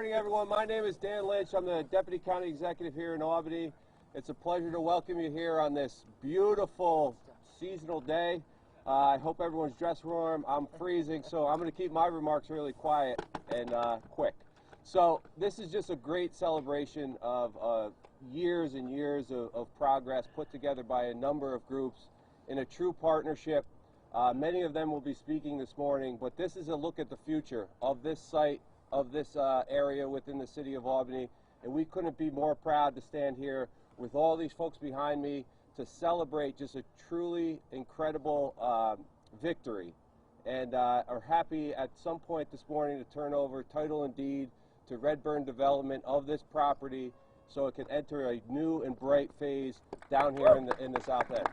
morning, everyone. My name is Dan Lynch. I'm the Deputy County Executive here in Albany. It's a pleasure to welcome you here on this beautiful seasonal day. I hope everyone's dressed warm. I'm freezing, so I'm going to keep my remarks really quiet and quick. So this is just a great celebration of years and years of progress put together by a number of groups in a true partnership. Many of them will be speaking this morning, but this is a look at the future of this site, of this area within the city of Albany, and we couldn't be more proud to stand here with all these folks behind me to celebrate just a truly incredible victory, and are happy at some point this morning to turn over title and deed to Redburn Development of this property so it can enter a new and bright phase down here in the South End.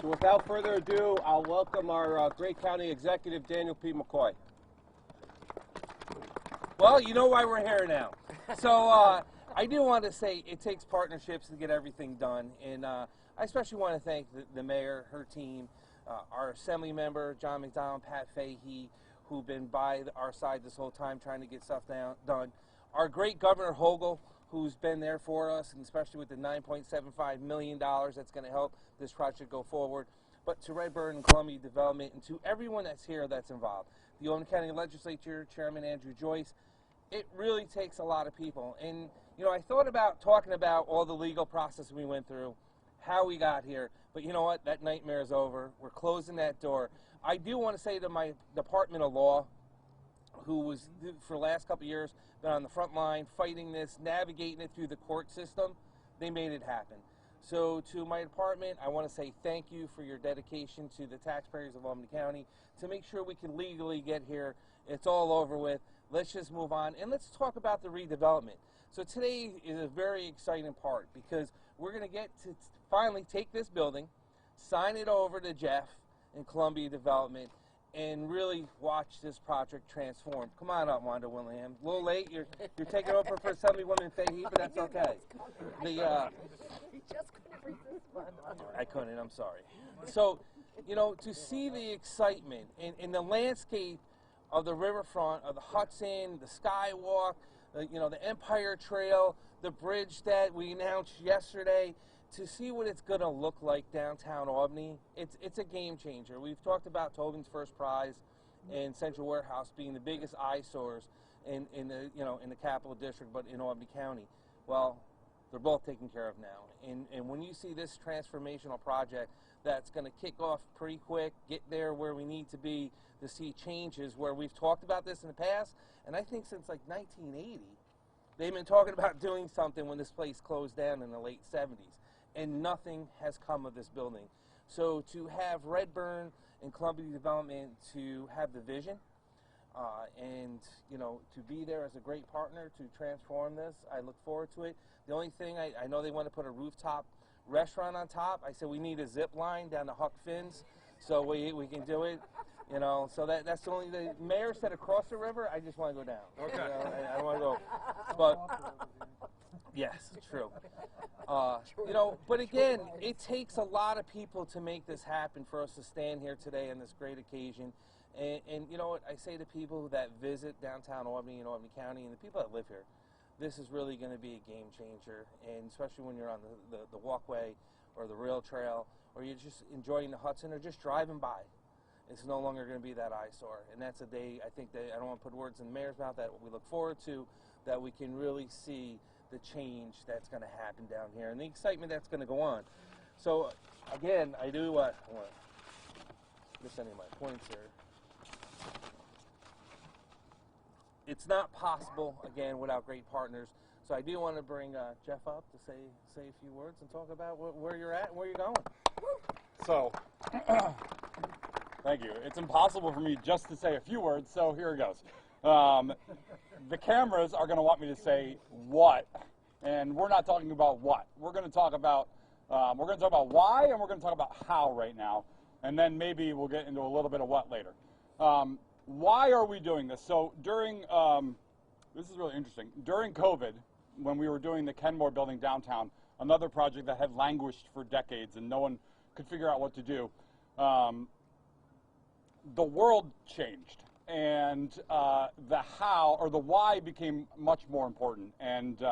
So without further ado, I'll welcome our great county executive, Daniel P. McCoy. Well, you know why we're here now. So I do want to say it takes partnerships to get everything done, and I especially want to thank the mayor, her team, our assembly member, John McDonald, Pat Fahey, who've been by our side this whole time trying to get stuff done. Our great Governor Hogle, who's been there for us, and especially with the $9.75 million that's going to help this project go forward. But to Redburn and Columbia Development, and to everyone that's here that's involved. The Albany County Legislature, Chairman Andrew Joyce, it really takes a lot of people. And, you know, I thought about talking about all the legal process we went through, how we got here, but you know what? That nightmare is over. We're closing that door. I do want to say to my Department of Law, who was, for the last couple of years, been on the front line fighting this, navigating it through the court system, they made it happen. So to my department, I want to say thank you for your dedication to the taxpayers of Albany County to make sure we can legally get here. It's all over with. Let's just move on, and let's talk about the redevelopment. So today is a very exciting part because we're going to get to finally take this building, sign it over to Jeff and Columbia Development, and really watch this project transform. Come on up, Wanda Willingham. A little late. You're taking over for Assemblywoman Fahey, but that's okay. I couldn't. I'm sorry. So, you know, to see the excitement in the landscape of the riverfront, of the Hudson, the Skywalk, you know, the Empire Trail, the bridge that we announced yesterday, to see what it's going to look like downtown Albany, it's a game changer. We've talked about Tobin's First Prize and Central Warehouse being the biggest eyesores in the Capital District, but in Albany County. Well, they're both taken care of now. And when you see this transformational project that's going to kick off pretty quick, get there where we need to be to see changes, where we've talked about this in the past, and I think since like 1980, they've been talking about doing something when this place closed down in the late 70s, and nothing has come of this building. So to have Redburn and Columbia Development to have the vision, and you know, to be there as a great partner to transform this, I look forward to it. The only thing, I know they want to put a rooftop restaurant on top. I said we need a zip line down to Huck Finn's so we can do it. You know, so that's the only, the mayor said across the river, I just want to go down. Okay. You know, I don't want to go, but yes, true. You know, but again, it takes a lot of people to make this happen for us to stand here today on this great occasion. And you know what, I say to people that visit downtown Albany and Albany County and the people that live here, this is really going to be a game changer, and especially when you're on the walkway or the rail trail, or you're just enjoying the Hudson or just driving by. It's no longer going to be that eyesore, and that's a day, I think, that I don't want to put words in the mayor's mouth, that we look forward to, that we can really see the change that's going to happen down here and the excitement that's going to go on. So again, I do want to miss any of my points here. It's not possible, again, without great partners. So I do want to bring Jeff up to say a few words and talk about where you're at and where you're going. So, thank you. It's impossible for me just to say a few words, so here it goes. The cameras are going to want me to say what, and we're not talking about what. We're going to talk about why, and we're going to talk about how right now, and then maybe we'll get into a little bit of what later. Why are we doing this? So during, this is really interesting, during COVID, when we were doing the Kenmore building downtown, another project that had languished for decades and no one could figure out what to do, the world changed. and the how, or the why, became much more important. And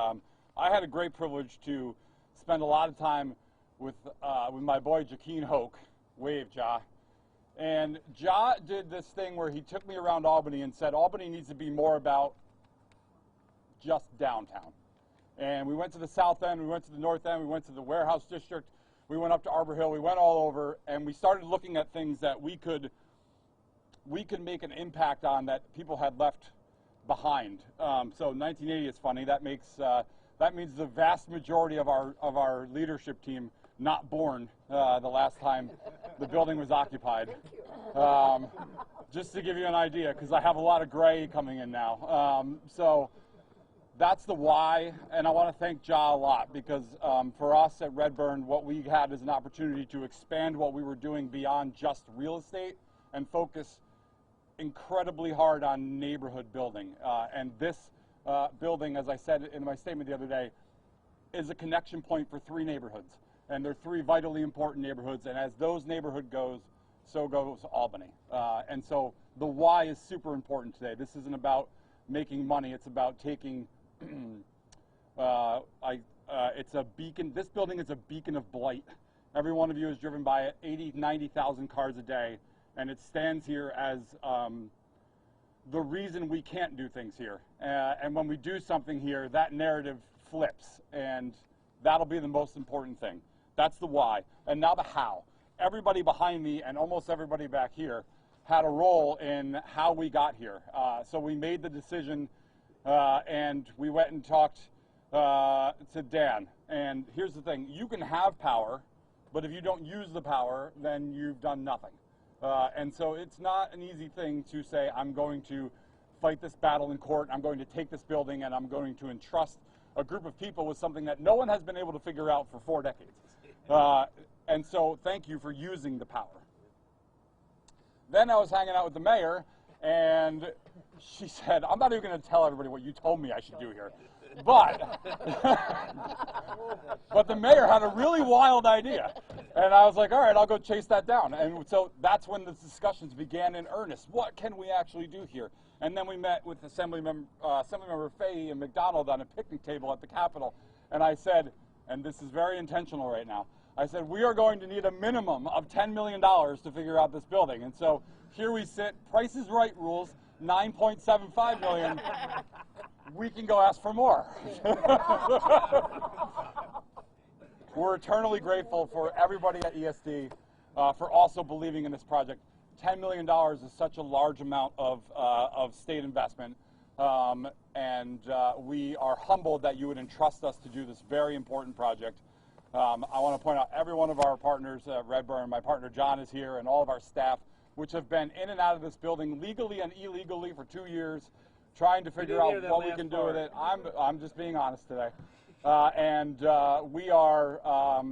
I had a great privilege to spend a lot of time with my boy Jaqueen Hoke. Wave, Ja. And Ja did this thing where he took me around Albany and said, Albany needs to be more about just downtown. And we went to the south end, we went to the north end, we went to the warehouse district, we went up to Arbor Hill, we went all over, and we started looking at things that we could make an impact on that people had left behind. So 1980 is funny. That means the vast majority of our leadership team not born the last time the building was occupied. Just to give you an idea, because I have a lot of gray coming in now. So that's the why, and I want to thank Ja a lot, because for us at Redburn, what we had is an opportunity to expand what we were doing beyond just real estate and focus incredibly hard on neighborhood building. And this building, as I said in my statement the other day, is a connection point for 3 neighborhoods. And they're 3 vitally important neighborhoods, and as those neighborhood goes, so goes Albany. And so the why is super important today. This isn't about making money, it's about taking, it's a beacon. This building is a beacon of blight. Every one of you is driven by it, 80, 90,000 cars a day, and it stands here as the reason we can't do things here. And when we do something here, that narrative flips, and that'll be the most important thing. That's the why. And now the how. Everybody behind me and almost everybody back here had a role in how we got here. So we made the decision, and we went and talked to Dan. And here's the thing, you can have power, but if you don't use the power, then you've done nothing. And so it's not an easy thing to say, I'm going to fight this battle in court, I'm going to take this building, and I'm going to entrust a group of people with something that no one has been able to figure out for 4 decades. And so thank you for using the power. Then I was hanging out with the mayor, and she said, I'm not even going to tell everybody what you told me I should do here. But, but the mayor had a really wild idea. And I was like, all right, I'll go chase that down. And so that's when the discussions began in earnest. What can we actually do here? And then we met with Assemblymember Fahey and McDonald on a picnic table at the Capitol. And I said, and this is very intentional right now, I said, we are going to need a minimum of $10 million to figure out this building. And so here we sit, Price is Right rules, $9.75 million. We can go ask for more. We're eternally grateful for everybody at ESD for also believing in this project. $10 million is such a large amount of state investment, and we are humbled that you would entrust us to do this very important project. I want to point out every one of our partners at Redburn. My partner John is here, and all of our staff, which have been in and out of this building legally and illegally for 2 years, trying to figure out what we can do with it. I'm just being honest today. And we are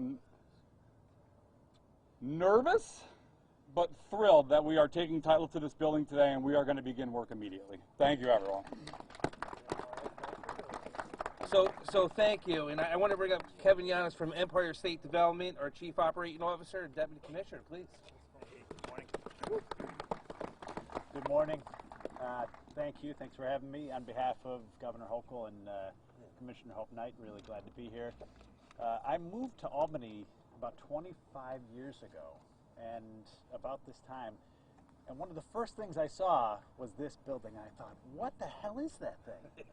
nervous, but thrilled that we are taking title to this building today, and we are going to begin work immediately. Thank you, everyone. So thank you, and I want to bring up Kevin Yanis from Empire State Development, our Chief Operating Officer and Deputy Commissioner, please. Good morning. Good morning. Thank you. Thanks for having me. On behalf of Governor Hochul and Commissioner Hope Knight, really glad to be here. I moved to Albany about 25 years ago, and about this time, and one of the first things I saw was this building. I thought, what the hell is that thing?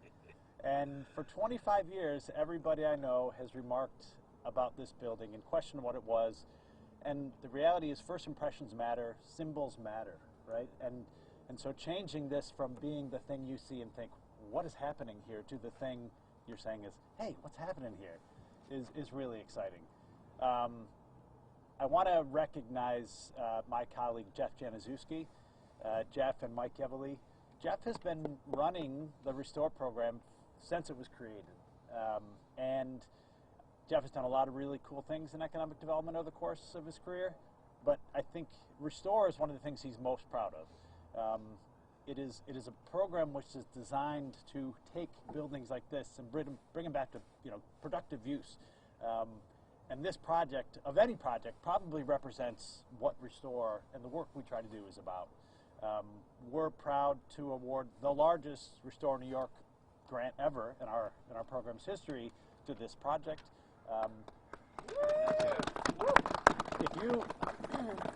And for 25 years, everybody I know has remarked about this building and questioned what it was. And the reality is, first impressions matter, symbols matter, right? And so changing this from being the thing you see and think, what is happening here, to the thing you're saying is, hey, what's happening here, is really exciting. I want to recognize my colleague, Jeff Januszewski, Jeff and Mike Evely. Jeff has been running the Restore program since it was created. And Jeff has done a lot of really cool things in economic development over the course of his career, but I think Restore is one of the things he's most proud of. It is a program which is designed to take buildings like this and bring them back to productive use. And this project, of any project, probably represents what Restore and the work we try to do is about. We're proud to award the largest Restore New York grant ever in our program's history to this project.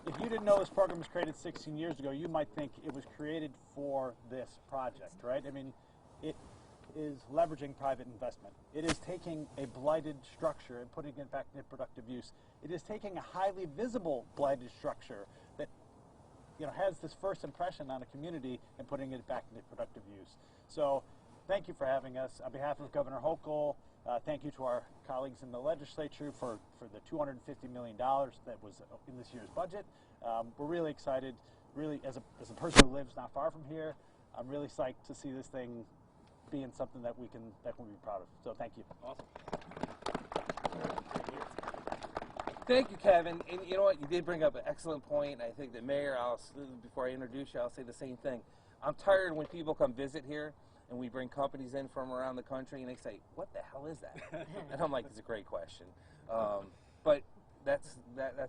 If you didn't know this program was created 16 years ago, you might think it was created for this project, right? I mean, it is leveraging private investment. It is taking a blighted structure and putting it back into productive use. It is taking a highly visible blighted structure that has this first impression on a community and putting it back into productive use. So thank you for having us. On behalf of Governor Hochul, thank you to our colleagues in the legislature for the $250 million that was in this year's budget. We're really excited. Really, as a person who lives not far from here, I'm really psyched to see this thing being something that we can be proud of. So thank you. Awesome. Thank you, Kevin. And you know what? You did bring up an excellent point. I think that Mayor, before I introduce you, I'll say the same thing. I'm tired when people come visit here and we bring companies in from around the country and they say, "What the hell is that?" And I'm like, "It's a great question." But that's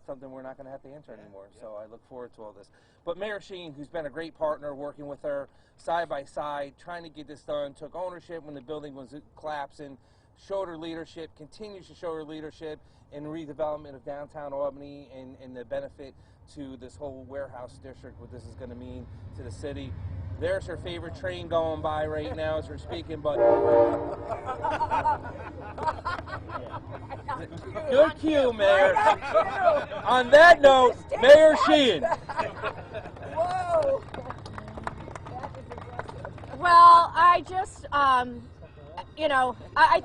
something we're not going to have to answer anymore. So I look forward to all this. But Mayor Sheen, who's been a great partner, working with her side by side, trying to get this done, took ownership when the building was collapsing, showed her leadership, continues to show her leadership in redevelopment of downtown Albany and the benefit to this whole warehouse district, what this is going to mean to the city. There's her favorite train going by right now as we're speaking, but good cue, Mayor. On that note, Mayor Sheehan. Whoa. Well, I just, I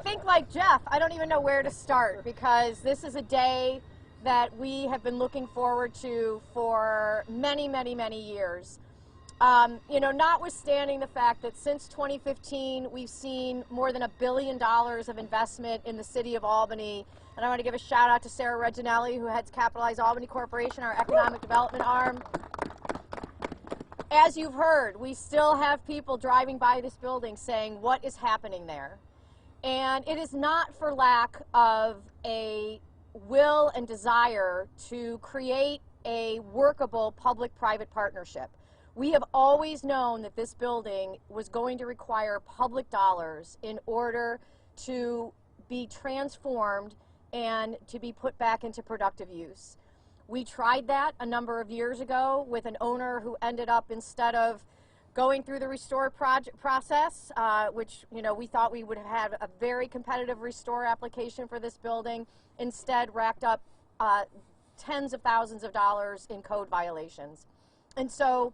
think like Jeff, I don't even know where to start because this is a day that we have been looking forward to for many, many, many years. Notwithstanding the fact that since 2015, we've seen more than $1 billion of investment in the city of Albany. And I want to give a shout out to Sarah Reginelli, who heads Capitalize Albany Corporation, our economic development arm. As you've heard, we still have people driving by this building saying, what is happening there? And it is not for lack of a will and desire to create a workable public-private partnership. We have always known that this building was going to require public dollars in order to be transformed and to be put back into productive use. We tried that a number of years ago with an owner who ended up, instead of going through the restore process, which we thought we would have a very competitive restore application for this building, instead racked up tens of thousands of dollars in code violations. And so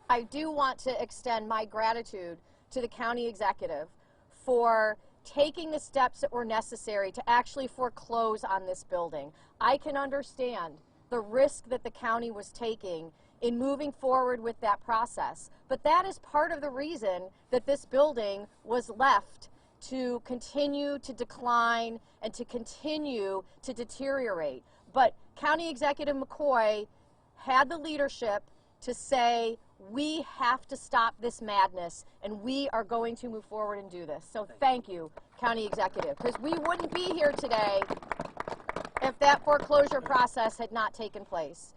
I do want to extend my gratitude to the county executive for taking the steps that were necessary to actually foreclose on this building. I can understand the risk that the county was taking in moving forward with that process, but that is part of the reason that this building was left to continue to decline and to continue to deteriorate. But County Executive McCoy had the leadership to say, we have to stop this madness and we are going to move forward and do this. So thank you, County Executive, because we wouldn't be here today if that foreclosure process had not taken place.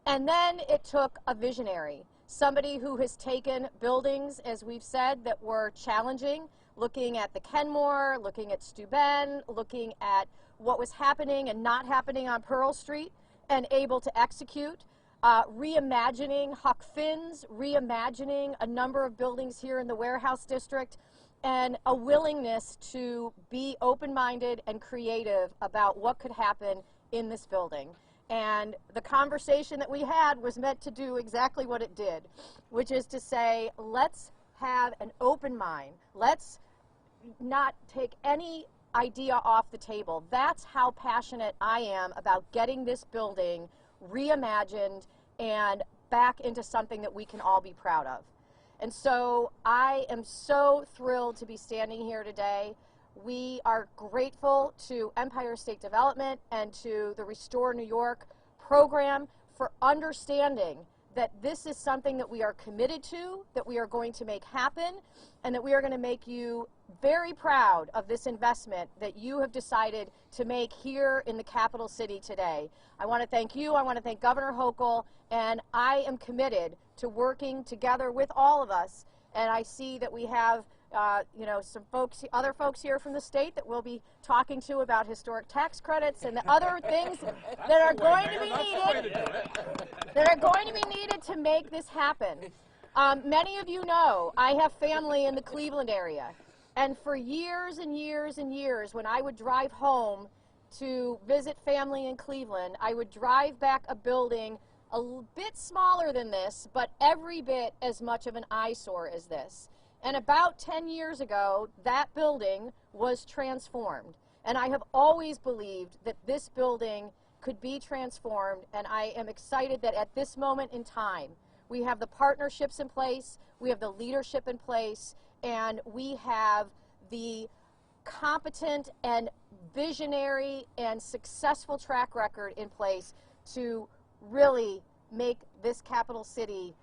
And then it took a visionary, somebody who has taken buildings, as we've said, that were challenging, looking at the Kenmore, looking at Steuben, looking at what was happening and not happening on Pearl Street, and able to execute. Reimagining Huck Finn's, reimagining a number of buildings here in the warehouse district, and a willingness to be open-minded and creative about what could happen in this building. And the conversation that we had was meant to do exactly what it did, which is to say, let's have an open mind. Let's not take any idea off the table. That's how passionate I am about getting this building reimagined and back into something that we can all be proud of. And so I am so thrilled to be standing here today. We are grateful to Empire State Development and to the Restore New York program for understanding that this is something that we are committed to, that we are going to make happen, and that we are going to make you very proud of this investment that you have decided to make here in the capital city today. I want to thank you, I want to thank Governor Hochul, and I am committed to working together with all of us. And I see that we have you know, some folks, other folks here from the state that we'll be talking to about historic tax credits and the other things that are going to be needed to make this happen. Many of you know I have family in the Cleveland area, and for years and years and years, when I would drive home to visit family in Cleveland, I would drive back a building a bit smaller than this, but every bit as much of an eyesore as this. And about 10 years ago, that building was transformed. And I have always believed that this building could be transformed, and I am excited that at this moment in time, we have the partnerships in place, we have the leadership in place, and we have the competent and visionary and successful track record in place to really make this capital city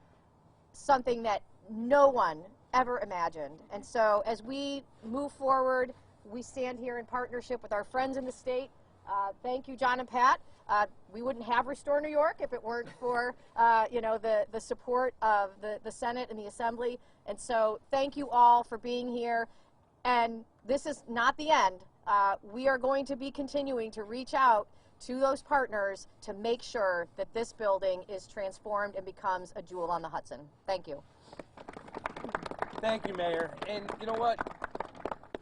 something that no one ever imagined. And so as we move forward, we stand here in partnership with our friends in the state. Thank you, John and Pat. We wouldn't have Restore New York if it weren't for you know, the support of the Senate and the Assembly. And so thank you all for being here. And this is not the end. We are going to be continuing to reach out to those partners to make sure that this building is transformed and becomes a jewel on the Hudson. Thank you. Thank you, Mayor. And you know what?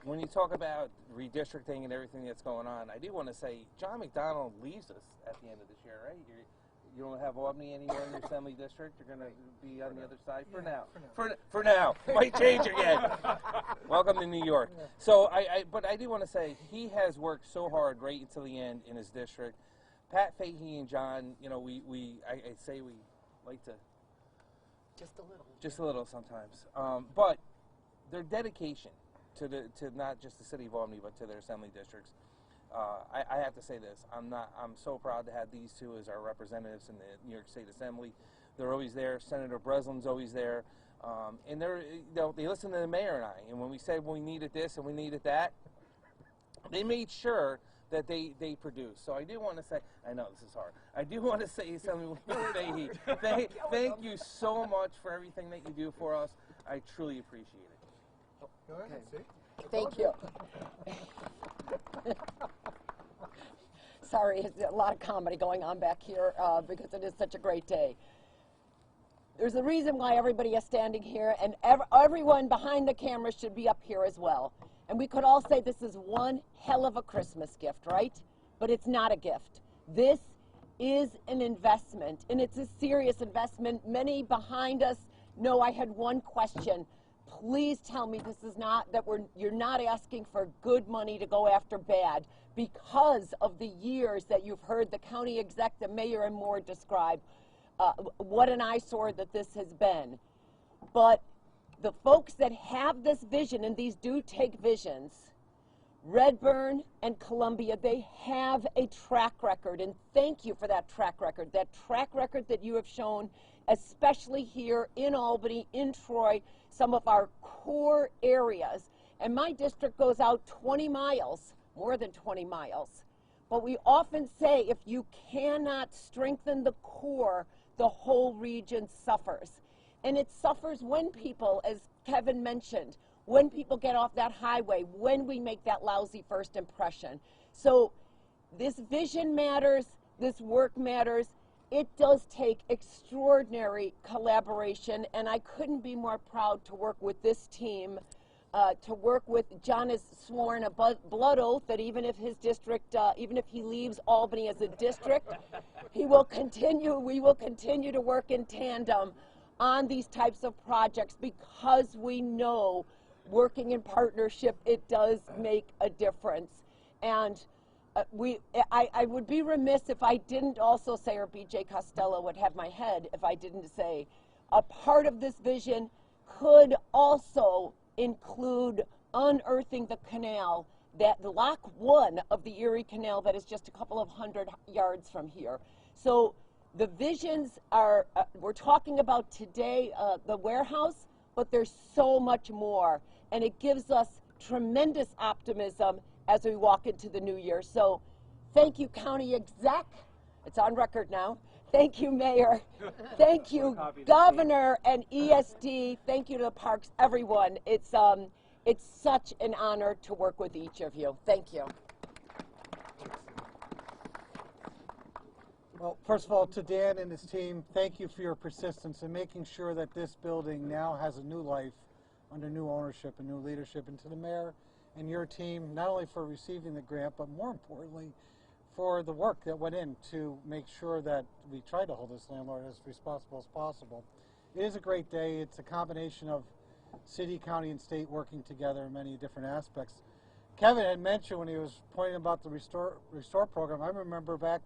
When you talk about redistricting and everything that's going on, I do want to say John McDonald leaves us at the end of this year, right? You don't have Albany anymore in your assembly district. You're going to be on the other side for now. For now. Might change again. Welcome to New York. So, but I do want to say he has worked so hard right until the end in his district. Pat Fahey and John, you know, I say we like to. Just a little sometimes. But their dedication to not just the city of Albany, but to their assembly districts. I have to say this. I'm so proud to have these two as our representatives in the New York State Assembly. They're always there. Senator Breslin's always there. And they listen to the mayor and I. And when we said we needed this and we needed that, they made sure that they produce. So I do want to say, I know this is hard. I do want to say something. Thank you so much for everything that you do for us. I truly appreciate it. Go ahead, see? Thank you. Sorry, there's a lot of comedy going on back here because it is such a great day. There's a reason why everybody is standing here, and everyone behind the camera should be up here as well. And we could all say this is one hell of a Christmas gift, right? But it's not a gift. This is an investment, and it's a serious investment. Many behind us know I had one question. Please tell me this is not, that you're not asking for good money to go after bad, because of the years that you've heard the county exec, the mayor, and more describe what an eyesore that this has been. But the folks that have this vision, and these do take visions, Redburn and Columbia, they have a track record, and thank you for that track record that you have shown, especially here in Albany, in Troy, some of our core areas. And my district goes out 20 miles, more than 20 miles. But we often say if you cannot strengthen the core, the whole region suffers. And it suffers when people, as Kevin mentioned, when people get off that highway, when we make that lousy first impression. So this vision matters, this work matters. It does take extraordinary collaboration, and I couldn't be more proud to work with this team, to work with. John has sworn a blood oath that even if his district, even if he leaves Albany as a district, we will continue to work in tandem on these types of projects, because we know working in partnership, it does make a difference. And I would be remiss if I didn't also say, or BJ Costello would have my head if I didn't say, a part of this vision could also include unearthing the canal, that Lock 1 of the Erie Canal that is just a couple of 100 yards from here. So The visions are, we're talking about today, the warehouse, but there's so much more. And it gives us tremendous optimism as we walk into the new year. So thank you, County Exec. It's on record now. Thank you, Mayor. Thank you, Governor and ESD. Thank you to the parks, everyone. It's such an honor to work with each of you. Thank you. Well, first of all, to Dan and his team, thank you for your persistence in making sure that this building now has a new life under new ownership and new leadership. And to the mayor and your team, not only for receiving the grant, but more importantly, for the work that went in to make sure that we try to hold this landlord as responsible as possible. It is a great day. It's a combination of city, county, and state working together in many different aspects. Kevin had mentioned when he was pointing about the Restore program, I remember back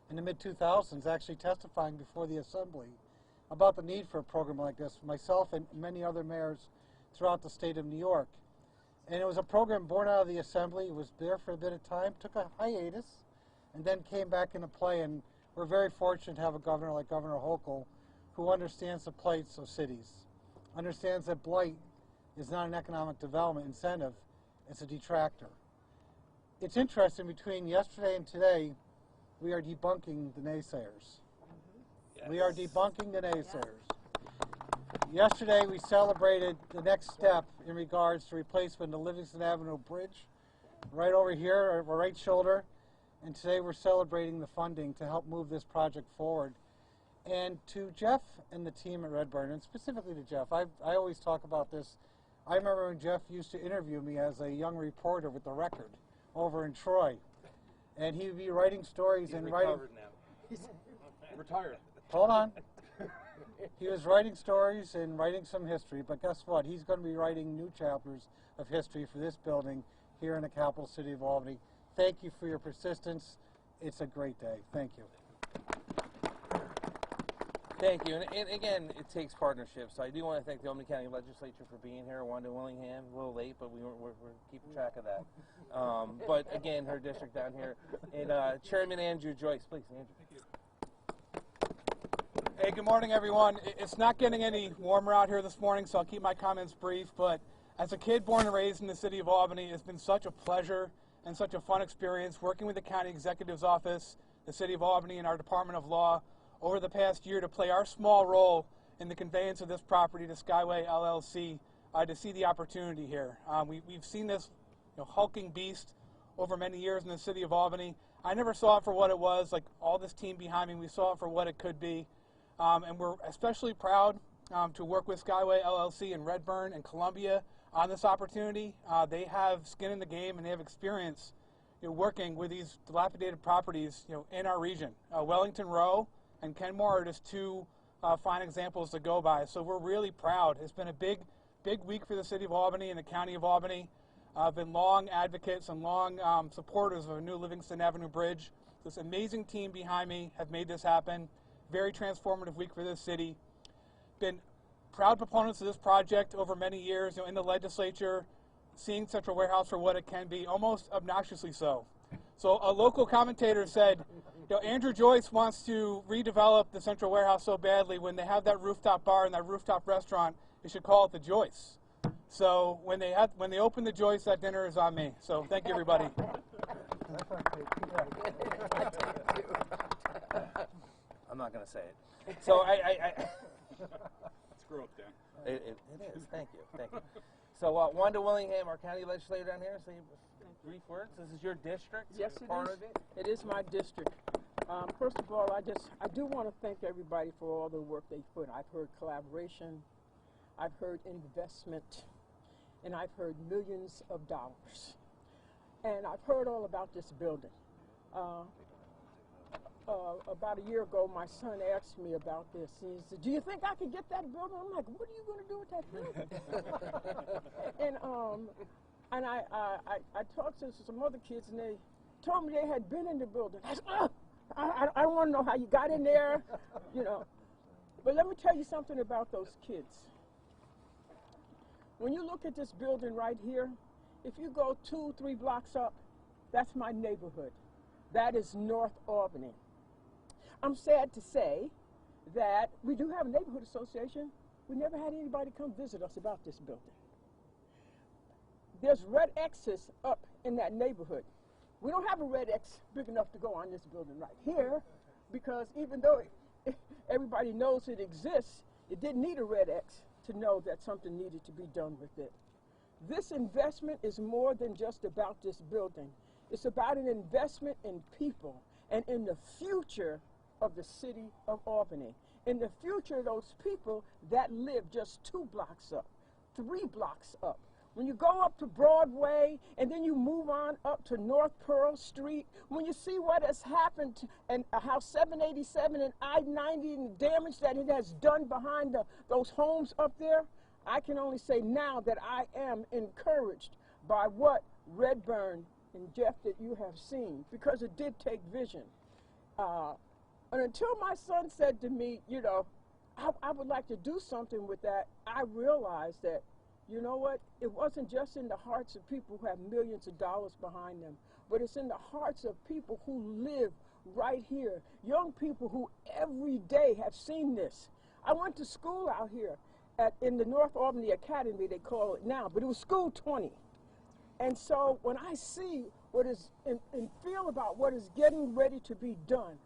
in the mid-2000s actually testifying before the Assembly about the need for a program like this, myself and many other mayors throughout the state of New York. And it was a program born out of the Assembly. It was there for a bit of time, took a hiatus, and then came back into play. And we're very fortunate to have a governor like Governor Hochul who understands the plights of cities, understands that blight is not an economic development incentive, it's a detractor. It's interesting, between yesterday and today, we are debunking the naysayers. Yes. We are debunking the naysayers. Yesterday we celebrated the next step in regards to replacement of the Livingston Avenue Bridge right over here, our right shoulder, and today we're celebrating the funding to help move this project forward. And to Jeff and the team at Redburn, and specifically to Jeff, I always talk about this. I remember when Jeff used to interview me as a young reporter with The Record over in Troy. And he would be writing stories and writing. Now. He's retired. Hold on. He was writing stories and writing some history, but guess what? He's going to be writing new chapters of history for this building here in the capital city of Albany. Thank you for your persistence. It's a great day. Thank you. Thank you. And again, it takes partnership. So I do want to thank the Albany County Legislature for being here. Wanda Willingham, a little late, but we're keeping track of that. But again, her district down here. And Chairman Andrew Joyce, please, Andrew. Thank you. Hey, good morning, everyone. It's not getting any warmer out here this morning, so I'll keep my comments brief. But as a kid born and raised in the city of Albany, it's been such a pleasure and such a fun experience working with the County Executive's Office, the City of Albany, and our Department of Law over the past year to play our small role in the conveyance of this property to Skyway LLC to see the opportunity here. We've seen this hulking beast over many years in the city of Albany. I never saw it for what it was, like all this team behind me, we saw it for what it could be. And we're especially proud to work with Skyway LLC in Redburn and Columbia on this opportunity. They have skin in the game and they have experience working with these dilapidated properties in our region. Wellington Row and Kenmore are just two fine examples to go by. So we're really proud. It's been a big week for the city of Albany and the county of Albany. I've been long advocates and long supporters of a new Livingston Avenue Bridge. This amazing team behind me have made this happen. Very transformative week for this city. Been proud proponents of this project over many years in the legislature, seeing Central Warehouse for what it can be, almost obnoxiously so. So a local commentator said, Andrew Joyce wants to redevelop the Central Warehouse so badly. When they have that rooftop bar and that rooftop restaurant, they should call it the Joyce. So when they open the Joyce, that dinner is on me. So thank you, everybody. I'm not going to say it. So Let's grow up, Dan. It is. Thank you. So Wanda Willingham, our county legislator down here, say brief words. This is your district. Yes, it part is. of it. It is my district. First of all, I do want to thank everybody for all the work they put. I've heard collaboration, I've heard investment, and I've heard millions of dollars. And I've heard all about this building. About a year ago, my son asked me about this. He said, "Do you think I could get that building?" I'm like, "What are you going to do with that building?" and I talked to some other kids, and they told me they had been in the building. I said, I don't want to know how you got in there, But let me tell you something about those kids. When you look at this building right here, if you go 2-3 blocks up, that's my neighborhood. That is North Albany. I'm sad to say that we do have a neighborhood association. We never had anybody come visit us about this building. There's red X's up in that neighborhood. We don't have a red X big enough to go on this building right here, because even though everybody knows it exists, it didn't need a red X to know that something needed to be done with it. This investment is more than just about this building. It's about an investment in people and in the future of the city of Albany. In the future of those people that live just 2 blocks up, 3 blocks up. When you go up to Broadway and then you move on up to North Pearl Street, when you see what has happened and how 787 and I-90 and the damage that it has done behind those homes up there, I can only say now that I am encouraged by what Redburn and Jeff that you have seen, because it did take vision. And until my son said to me, you know, I would like to do something with that, I realized that, you know what, it wasn't just in the hearts of people who have millions of dollars behind them, but it's in the hearts of people who live right here, young people who every day have seen this. I went to school out here in the North Albany Academy, they call it now, but it was School 20. And so when I see what is and feel about what is getting ready to be done,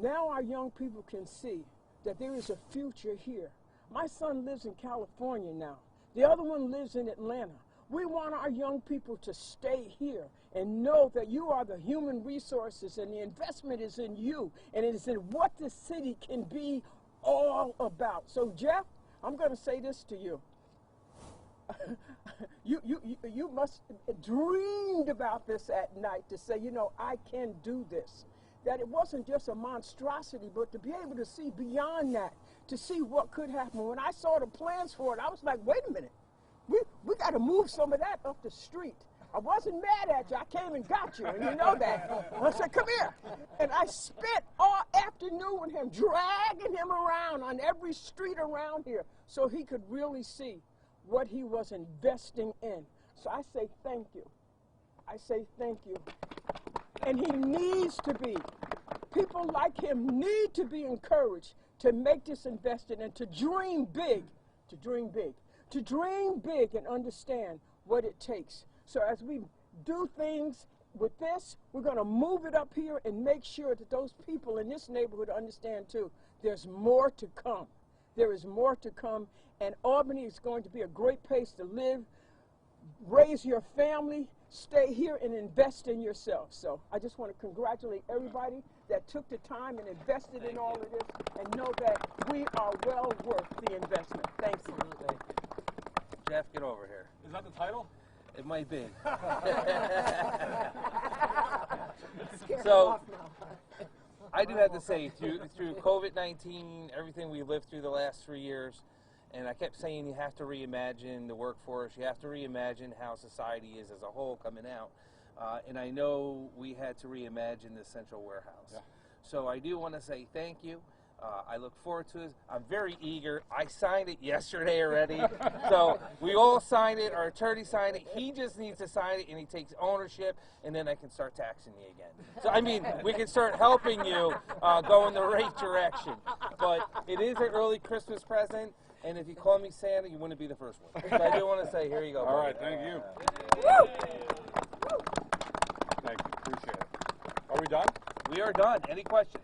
now our young people can see that there is a future here. My son lives in California now. The other one lives in Atlanta. We want our young people to stay here and know that you are the human resources and the investment is in you and it is in what this city can be all about. So Jeff, I'm going to say this to you. You must have dreamed about this at night to say, you know, I can do this. That it wasn't just a monstrosity, but to be able to see beyond that, to see what could happen. When I saw the plans for it, I was like, wait a minute, we got to move some of that up the street. I wasn't mad at you. I came and got you, and you know that. I said, come here. And I spent all afternoon with him, dragging him around on every street around here so he could really see what he was investing in. So I say thank you. I say thank you. And he needs to be. People like him need to be encouraged to make this investment and to dream big, to dream big, to dream big and understand what it takes. So as we do things with this, we're going to move it up here and make sure that those people in this neighborhood understand too, there's more to come. There is more to come, and Albany is going to be a great place to live, raise your family, stay here and invest in yourself. So I just want to congratulate everybody that took the time and invested in all of this and know that we are well worth the investment. Thank you. Absolutely. Jeff, get over here. Is that the title? It might be. So, I do have to say, through COVID-19, everything we lived through the last 3 years, and I kept saying you have to reimagine the workforce, you have to reimagine how society is as a whole coming out. And I know we had to reimagine the central warehouse. Yeah. So I do want to say thank you. I look forward to it. I'm very eager. I signed it yesterday already. So we all signed it. Our attorney signed it. He just needs to sign it, and he takes ownership, and then I can start taxing you again. So, I mean, we can start helping you go in the right direction. But it is an early Christmas present, and if you call me Santa, you wouldn't be the first one. So I do want to say, here you go. All right, thank you. Woo! Thank you. Appreciate it. Are we done? We are done. Any questions?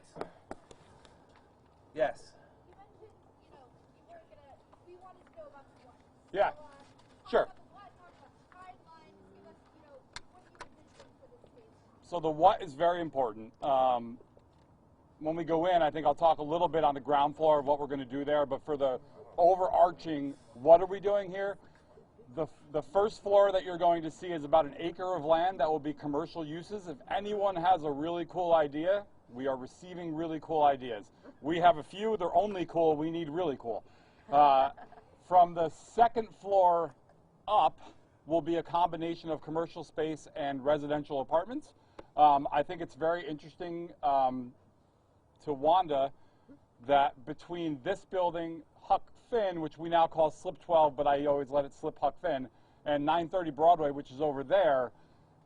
Yes. You mentioned, you know, we wanted to know about the what. Yeah. Sure. Talk about the timelines, give us, you know, what you envision for this space. So the what is very important. When we go in, I think I'll talk a little bit on the ground floor of what we're going to do there, but for the overarching, what are we doing here? The first floor that you're going to see is about an acre of land that will be commercial uses. If anyone has a really cool idea, we are receiving really cool ideas. We have a few, they're only cool, we need really cool. From the second floor up will be a combination of commercial space and residential apartments. I think it's very interesting to Wanda that between this building, Huck Finn, which we now call Slip 12, but I always let it slip Huck Finn, and 930 Broadway, which is over there,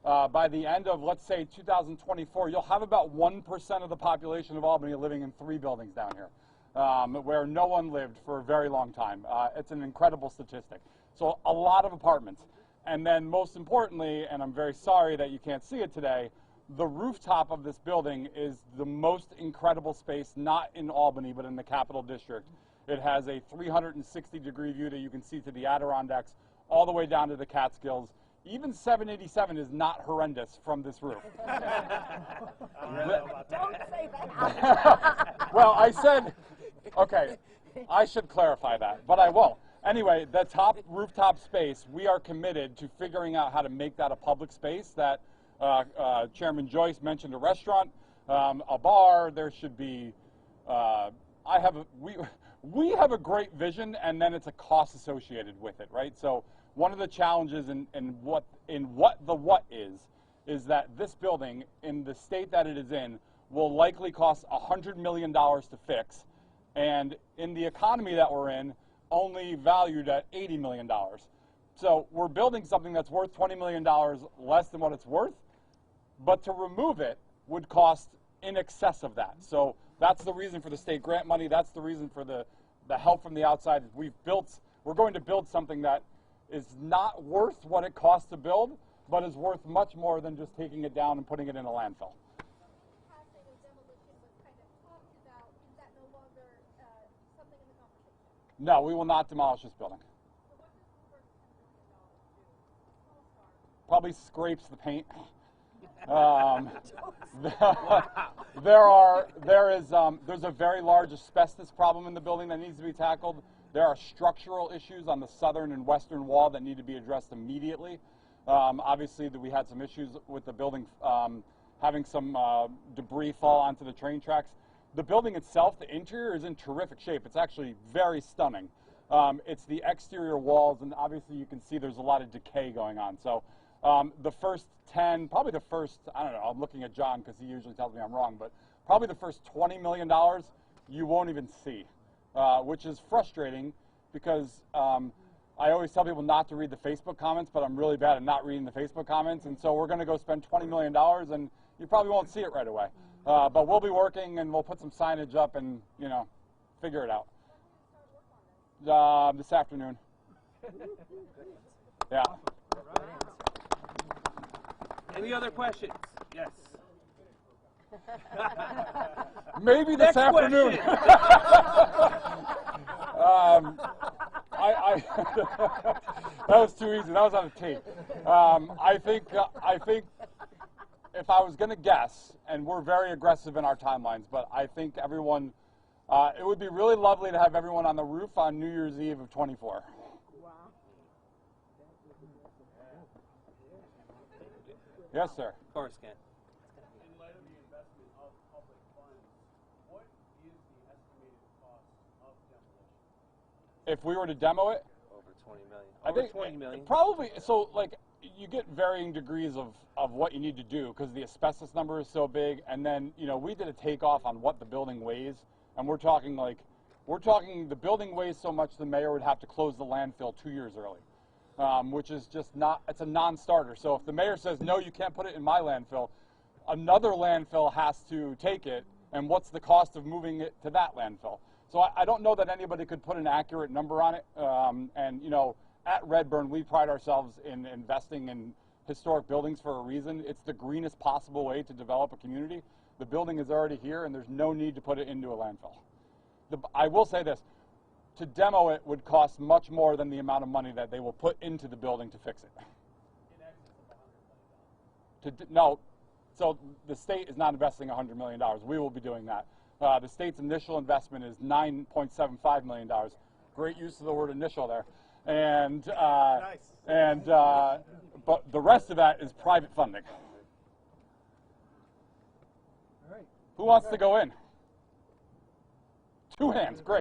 by the end of, let's say, 2024, you'll have about 1% of the population of Albany living in 3 buildings down here, where no one lived for a very long time. It's an incredible statistic. So a lot of apartments. And then most importantly, and I'm very sorry that you can't see it today, the rooftop of this building is the most incredible space, not in Albany, but in the Capital District. It has a 360-degree view that you can see to the Adirondacks, all the way down to the Catskills. Even 787 is not horrendous from this roof. Don't say that. Well, I said, okay, I should clarify that, but I won't. Anyway, the top rooftop space, we are committed to figuring out how to make that a public space. That Chairman Joyce mentioned a restaurant, a bar. There should be. We have a great vision, and then it's a cost associated with it, right? So one of the challenges in what is that this building, in the state that it is in, will likely cost $100 million to fix, and in the economy that we're in, only valued at $80 million. So we're building something that's worth $20 million less than what it's worth, but to remove it would cost in excess of that. So that's the reason for the state grant money. That's the reason for the help from the outside. We're going to build something that is not worth what it costs to build, but is worth much more than just taking it down and putting it in a landfill. No, we will not demolish this building. Probably scrapes the paint. There's a very large asbestos problem in the building that needs to be tackled. There are structural issues on the southern and western wall that need to be addressed immediately. Obviously, we had some issues with the building having some debris fall onto the train tracks. The building itself, the interior, is in terrific shape. It's actually very stunning. It's the exterior walls, and obviously you can see there's a lot of decay going on. So the first 10, probably the first, I don't know, I'm looking at John because he usually tells me I'm wrong, but probably the first $20 million you won't even see, which is frustrating because I always tell people not to read the Facebook comments, but I'm really bad at not reading the Facebook comments, and so we're going to go spend $20 million, and you probably won't see it right away. But we'll be working, and we'll put some signage up and, you know, figure it out. This afternoon. Yeah. Any other questions? Yes. Maybe this afternoon. That was too easy. That was on a tape. I think if I was going to guess, and we're very aggressive in our timelines, but I think everyone, it would be really lovely to have everyone on the roof on New Year's Eve of 24. Wow. Yes, sir. Of course, Ken. In light of the investment of public funds, what is the estimated cost of demolition? If we were to demo it, Over 20 million. I think 20 million. Probably, so like you get varying degrees of what you need to do because the asbestos number is so big, and then, you know, we did a takeoff on what the building weighs, and we're talking the building weighs so much the mayor would have to close the landfill 2 years early, which is just not, it's a non-starter. So if the mayor says, no, you can't put it in my landfill, another landfill has to take it, and what's the cost of moving it to that landfill? So I don't know that anybody could put an accurate number on it, and, you know, at Redburn, we pride ourselves in investing in historic buildings for a reason. It's the greenest possible way to develop a community. The building is already here, and there's no need to put it into a landfill. I will say this, to demo it would cost much more than the amount of money that they will put into the building to fix it. In excess of $100 million. No, so the state is not investing $100 million. We will be doing that. The state's initial investment is $9.75 million. Great use of the word initial there. And but the rest of that is private funding. All right. Who wants to go in? 2 hands, great.